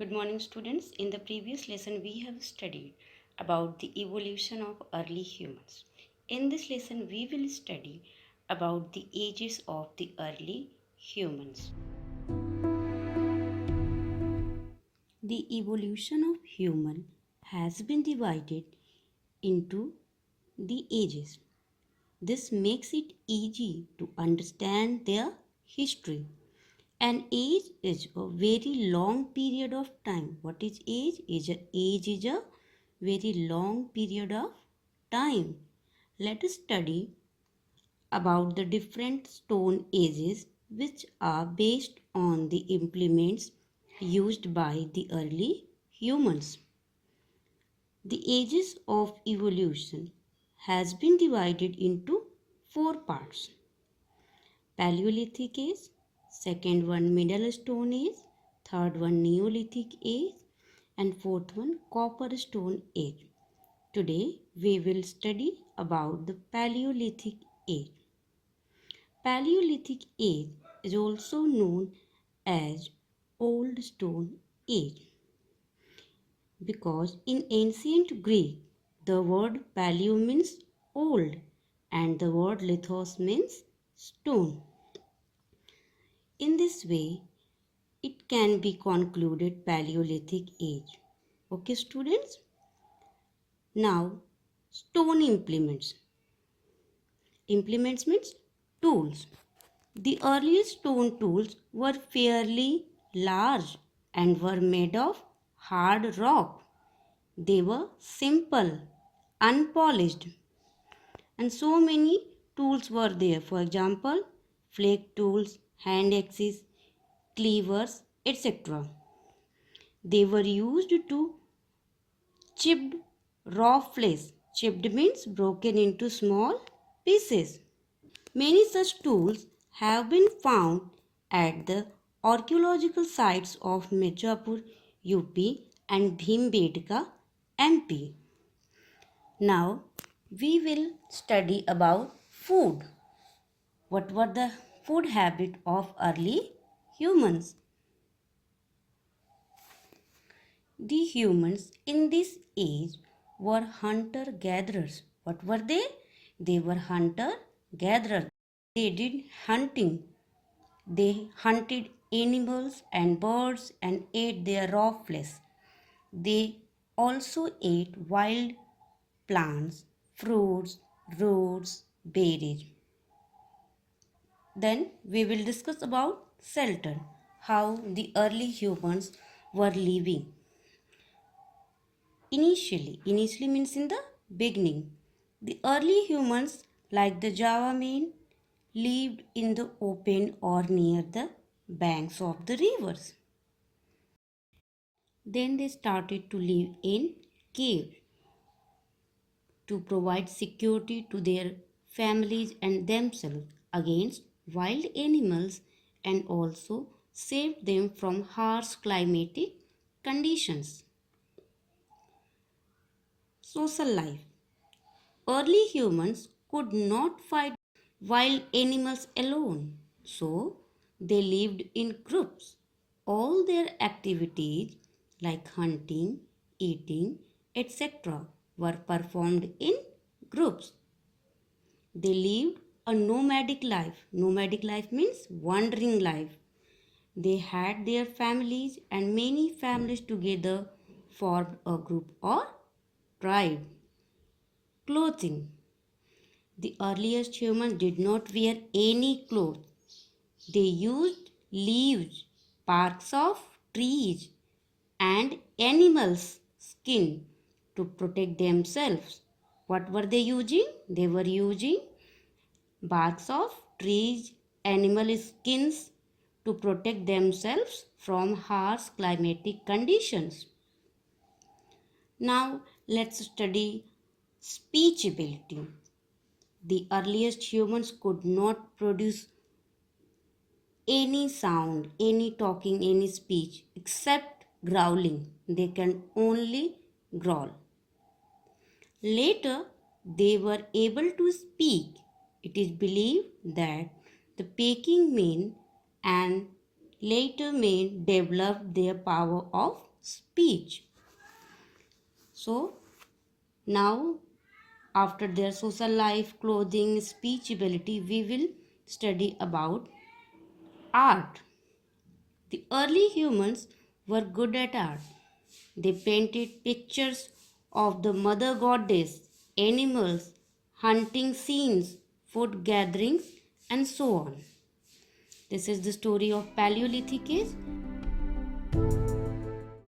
Good morning, students. In the previous lesson, we have studied about the evolution of early humans. In this lesson, we will study about the ages of the early humans. The evolution of human has been divided into the ages. This makes it easy to understand their history. An age is a very long period of time. What is age? Age is a very long period of time. Let us study about the different stone ages which are based on the implements used by the early humans. The ages of evolution has been divided into four parts. Paleolithic age, second one Middle Stone Age, third one Neolithic age, and fourth one Copper Stone Age. Today we will study about the Paleolithic age. Paleolithic age is also known as Old Stone Age because in ancient Greek the word paleo means old and the word lithos means stone. In this way, it can be concluded Paleolithic age. Okay, students? Now, stone implements. Implements means tools. The earliest stone tools were fairly large and were made of hard rock. They were simple, unpolished, and so many tools were there. For example, flake tools, hand axes, cleavers, etc. They were used to chipped raw flesh. Chipped means broken into small pieces. Many such tools have been found at the archaeological sites of Mirzapur, UP and Bhimbetka, MP. Now we will study about food. What were the food habits of early humans? The humans in this age were hunter gatherers. What were they? They were hunter gatherers. They did hunting. They hunted animals and birds and ate their raw flesh. They also ate wild plants, fruits, roots, berries. Then we will discuss about shelter, how the early humans were living. Initially means in the beginning. The early humans, like the Java man, lived in the open or near the banks of the rivers. Then they started to live in caves to provide security to their families and themselves against wild animals and also saved them from harsh climatic conditions. Social life. Early humans could not fight wild animals alone, so they lived in groups. All their activities like hunting, eating, etc. were performed in groups. They lived a nomadic life. Nomadic life means wandering life. They had their families and many families together formed a group or tribe. Clothing. The earliest humans did not wear any clothes. They used leaves, barks of trees, and animals' skin to protect themselves. What were they using? They were using barks of trees, animal skins to protect themselves from harsh climatic conditions. Now let's study speech ability. The earliest humans could not produce any sound, any talking, any speech except growling. They can only growl. Later, they were able to speak. It is believed that the Peking men and later men developed their power of speech. So now, after their social life, clothing, speech ability, we will study about art. The early humans were good at art. They painted pictures of the mother goddess, animals, hunting scenes, food gatherings, and so on. This is the story of Paleolithic age.